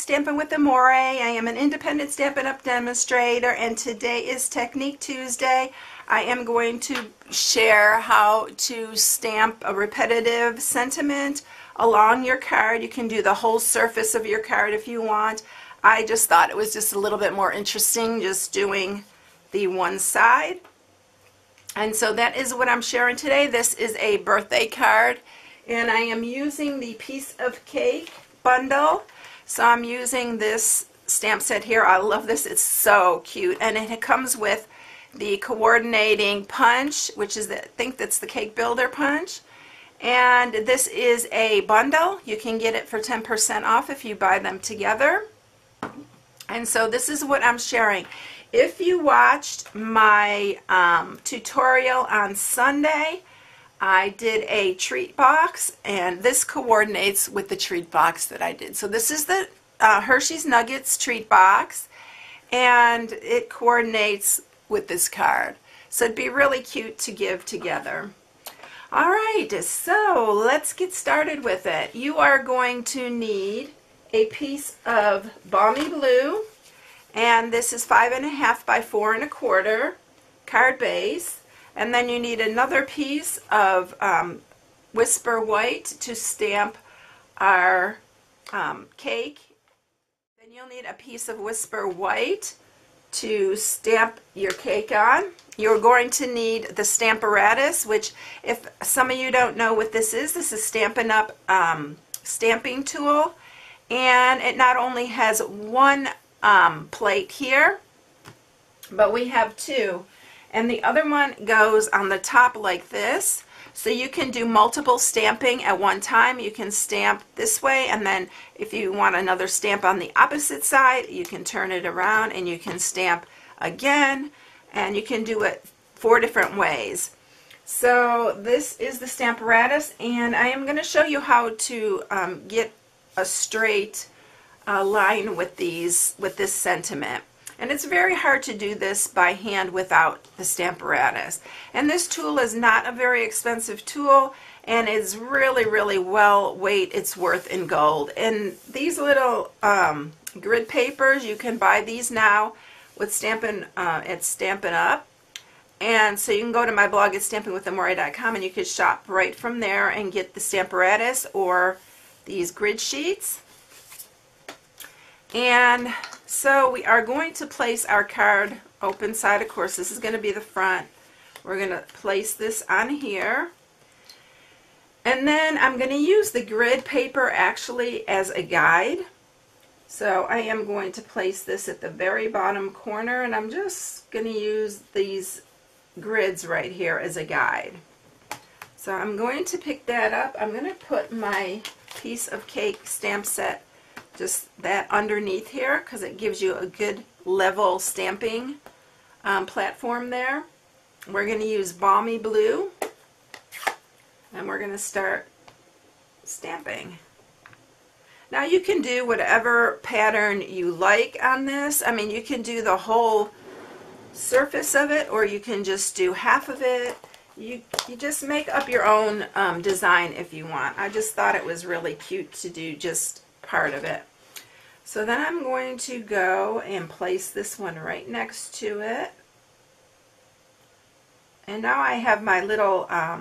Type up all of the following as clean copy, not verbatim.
Stampin' with Amore. I am an independent Stampin' Up! Demonstrator, and today is Technique Tuesday. I am going to share how to stamp a repetitive sentiment along your card. You can do the whole surface of your card if you want. I just thought it was just a little bit more interesting just doing the one side. And so that is what I'm sharing today. This is a birthday card, and I am using the Piece of Cake bundle. So I'm using this stamp set here. I love this. It's so cute, and it comes with the coordinating punch, which is I think that's the cake builder punch. And this is a bundle. You can get it for 10% off if you buy them together. And so this is what I'm sharing. If you watched my tutorial on Sunday, I did a treat box, and this coordinates with the treat box that I did. So this is the Hershey's Nuggets treat box, and it coordinates with this card. So it'd be really cute to give together. All right, so let's get started with it. You are going to need a piece of Balmy Blue, and this is 5.5 by 4 1/4 card base. And then you need another piece of Whisper White to stamp our cake. Then you'll need a piece of Whisper White to stamp your cake on. You're going to need the Stamparatus, which, if some of you don't know what this is Stampin'Up stamping tool. And it not only has one plate here, but we have two. And the other one goes on the top like this, so you can do multiple stamping at one time. You can stamp this way, and then if you want another stamp on the opposite side, you can turn it around and you can stamp again, and you can do it 4 different ways. So this is the Stamparatus, and I am going to show you how to get a straight line with this sentiment. And it's very hard to do this by hand without the Stamparatus. And this tool is not a very expensive tool, and is really, really well weight its worth in gold. And these little grid papers, you can buy these now with at Stampin'Up. And so you can go to my blog at stampingwithamore.com, and you can shop right from there and get the Stamparatus or these grid sheets. And so we are going to place our card open side. Of course, this is going to be the front. We're going to place this on here. And then I'm going to use the grid paper actually as a guide. So I am going to place this at the very bottom corner, and I'm just going to use these grids right here as a guide. So I'm going to pick that up. I'm going to put my Piece of Cake stamp set just that underneath here, because it gives you a good level stamping platform there. We're going to use Balmy Blue, and we're going to start stamping. Now you can do whatever pattern you like on this. I mean, you can do the whole surface of it, or you can just do half of it. You just make up your own design if you want. I just thought it was really cute to do just part of it. So then I'm going to go and place this one right next to it. And now I have my little, I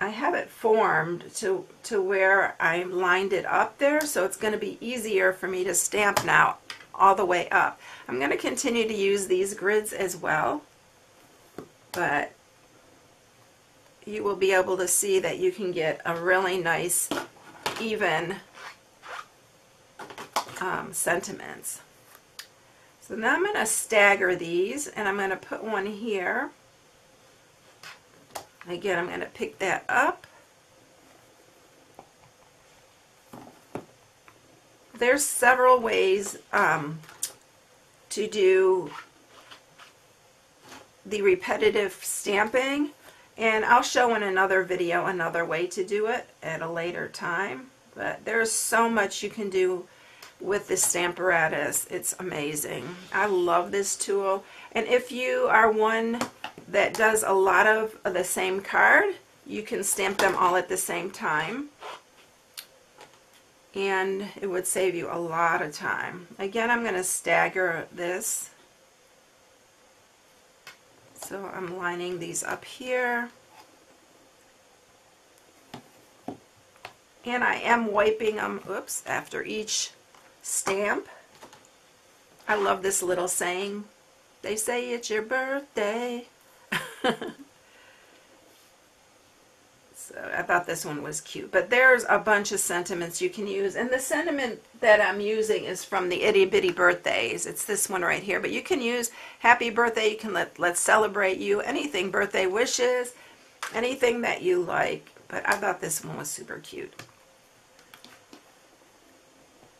have it formed to where I lined it up there, so it's going to be easier for me to stamp now all the way up. I'm going to continue to use these grids as well, but you will be able to see that you can get a really nice, even sentiments. So now I'm going to stagger these, and I'm going to put one here. Again, I'm going to pick that up. There's several ways to do the repetitive stamping, and I'll show in another video another way to do it at a later time. But there's so much you can do with this Stamparatus. It's amazing. I love this tool. And if you are one that does a lot of the same card, you can stamp them all at the same time. and it would save you a lot of time. Again, I'm going to stagger this. So I'm lining these up here. And I am wiping them, oops, after each stamp. I love this little saying. They say it's your birthday. So I thought this one was cute. But there's a bunch of sentiments you can use. And the sentiment that I'm using is from the Itty Bitty Birthdays. It's this one right here. But you can use happy birthday. You can let's celebrate you. Anything, birthday wishes. Anything that you like. But I thought this one was super cute.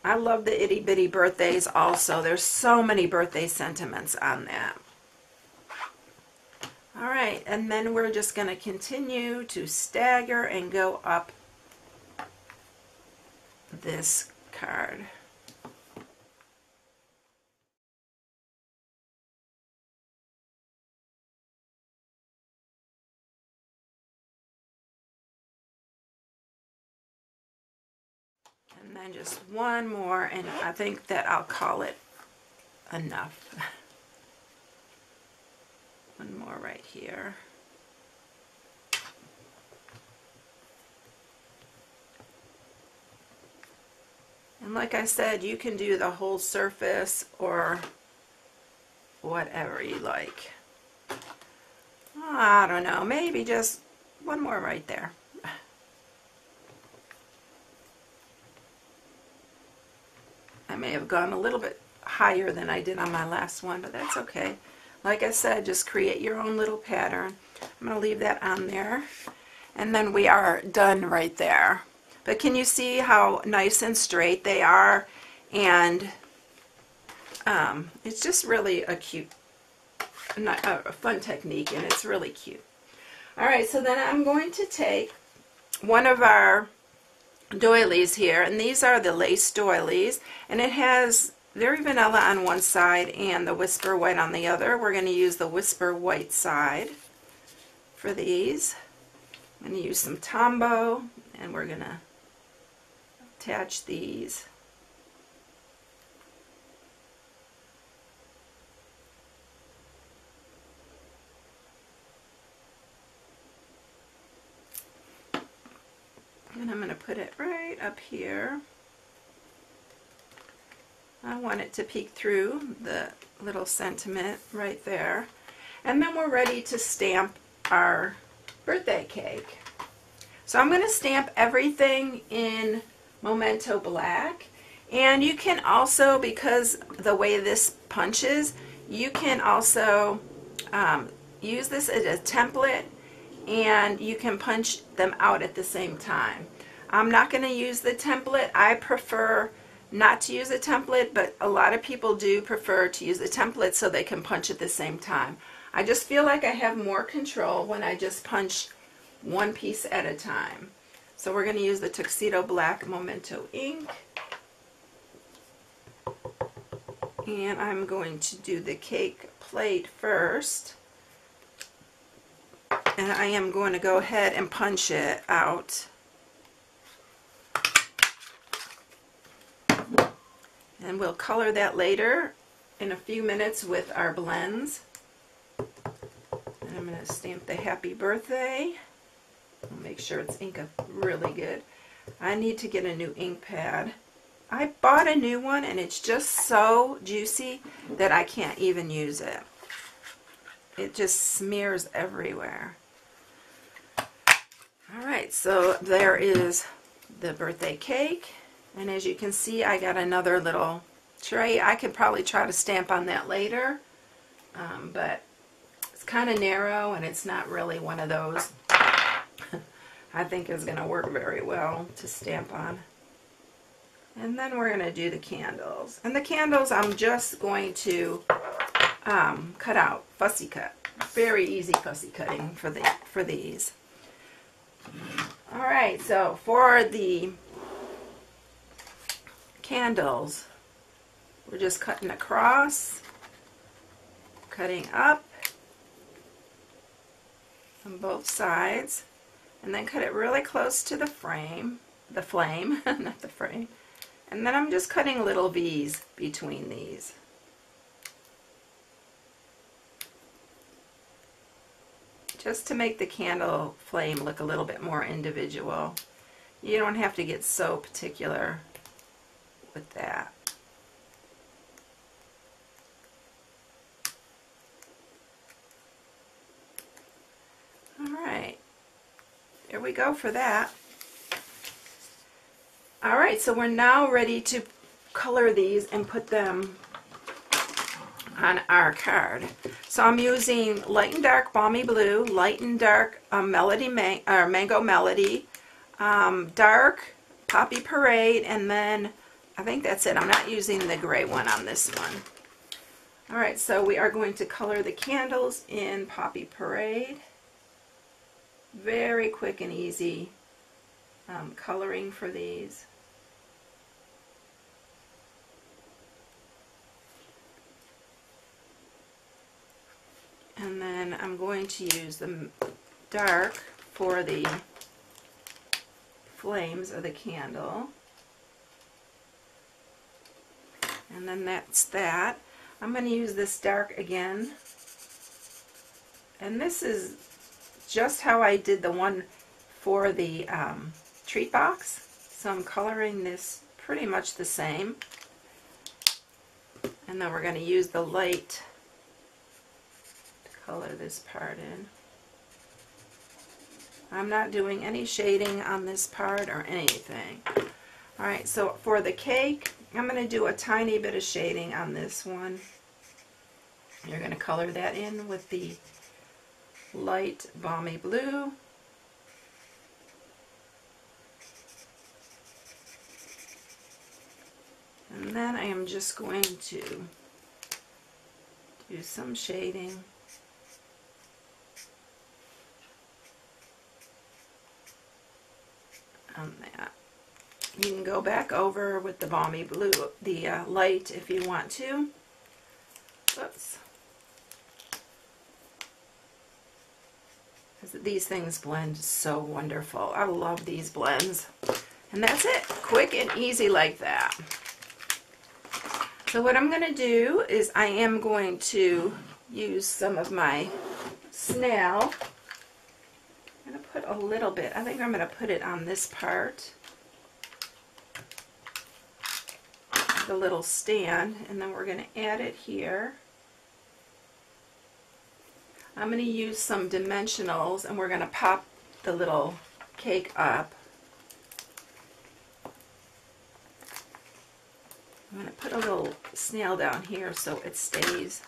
I love the Itty Bitty Birthdays also. There's so many birthday sentiments on that. Alright, and then we're just going to continue to stagger and go up this card. And then just one more, and I think that I'll call it enough. One more right here. And like I said, you can do the whole surface or whatever you like. I don't know, maybe just one more right there. I may have gone a little bit higher than I did on my last one, but that's okay. Like I said, just create your own little pattern. I'm going to leave that on there. And then we are done right there. But can you see how nice and straight they are? And it's just really a cute, a fun technique, and it's really cute. Alright, so then I'm going to take one of our doilies here, and these are the lace doilies, and it has Very Vanilla on one side and the Whisper White on the other. We're going to use the Whisper White side for these. I'm going to use some Tombow, and we're going to attach these. And I'm going to put it right up here. I want it to peek through the little sentiment right there. And then we're ready to stamp our birthday cake. So I'm going to stamp everything in Memento Black. And you can also, because the way this punches, you can also use this as a template, and you can punch them out at the same time. I'm not going to use the template. I prefer not to use a template, but a lot of people do prefer to use a template so they can punch at the same time. I just feel like I have more control when I just punch one piece at a time. So we're going to use the Tuxedo Black Memento ink. And I'm going to do the cake plate first. And I am going to go ahead and punch it out. And we'll color that later in a few minutes with our blends. And I'm going to stamp the happy birthday. I'll make sure it's ink up really good. I need to get a new ink pad. I bought a new one, and it's just so juicy that I can't even use it. It just smears everywhere. Alright, so there is the birthday cake. And as you can see, I got another little tray. I could probably try to stamp on that later, but it's kind of narrow, and it's not really one of those I think is going to work very well to stamp on. And then we're going to do the candles. And the candles I'm just going to cut out, fussy cut. Very easy fussy cutting for these. Alright, so for the candles, we're just cutting across, cutting up on both sides, and then cut it really close to the flame, not the frame, And then I'm just cutting little V's between these. Just to make the candle flame look a little bit more individual. You don't have to get so particular with that. Alright, there we go for that. Alright, so we're now ready to color these and put them on our card. So I'm using light and dark balmy blue, light and dark mango melody, dark poppy parade, and then I think that's it. I'm not using the gray one on this one. Alright, so we are going to color the candles in poppy parade. Very quick and easy coloring for these. And then I'm going to use the dark for the flames of the candle. And then that's that. I'm going to use this dark again. And this is just how I did the one for the treat box. So I'm coloring this pretty much the same. And then we're going to use the light color this part in. I'm not doing any shading on this part or anything. Alright, so for the cake, I'm going to do a tiny bit of shading on this one. You're going to color that in with the light balmy blue. And then I am just going to do some shading on that. You can go back over with the balmy blue, the light, if you want to. Oops. These things blend so wonderful. I love these blends. And that's it. Quick and easy like that. So what I'm going to do is I am going to use some of my snail. I'm going to put a little bit. I think I'm going to put it on this part. The little stand. And then we're going to add it here. I'm going to use some dimensionals and we're going to pop the little cake up. I'm going to put a little snail down here so it stays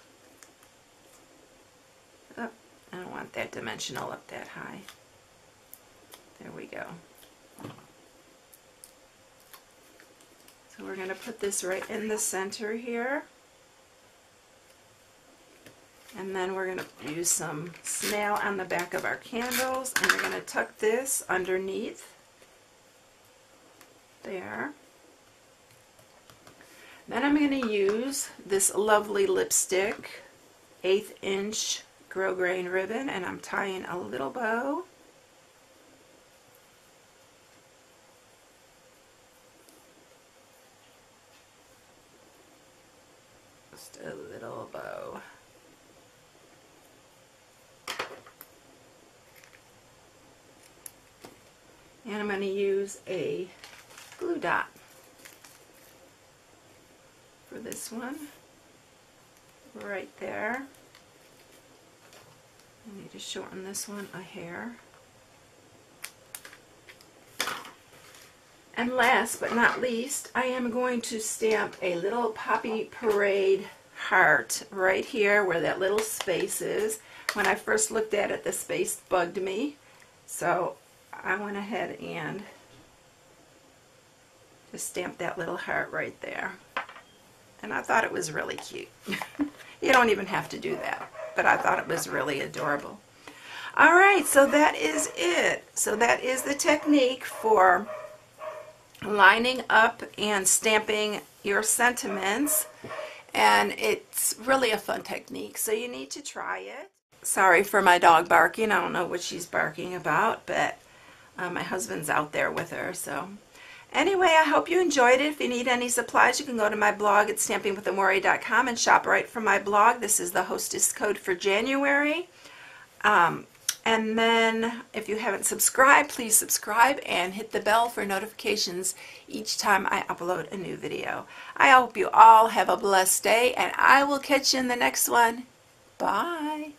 up. I don't want that dimensional up that high. There we go. So we're going to put this right in the center here. And then we're going to use some snail on the back of our candles, and we're going to tuck this underneath there. Then I'm going to use this lovely lipstick, 1/8 inch grosgrain ribbon, and I'm tying a little bow. Just a little bow. And I'm going to use a glue dot for this one, right there. I need to shorten this one a hair. And last but not least, I am going to stamp a little Poppy Parade heart right here where that little space is. When I first looked at it, the space bugged me. So I went ahead and just stamped that little heart right there. And I thought it was really cute. You don't even have to do that, but I thought it was really adorable. Alright, so that is it. So that is the technique for lining up and stamping your sentiments. And it's really a fun technique, so you need to try it. Sorry for my dog barking. I don't know what she's barking about, but my husband's out there with her. So, Anyway, I hope you enjoyed it. If you need any supplies, you can go to my blog at stampingwithamore.com and shop right from my blog. This is the hostess code for January. And then if you haven't subscribed, please subscribe and hit the bell for notifications each time I upload a new video. I hope you all have a blessed day, and I will catch you in the next one. Bye.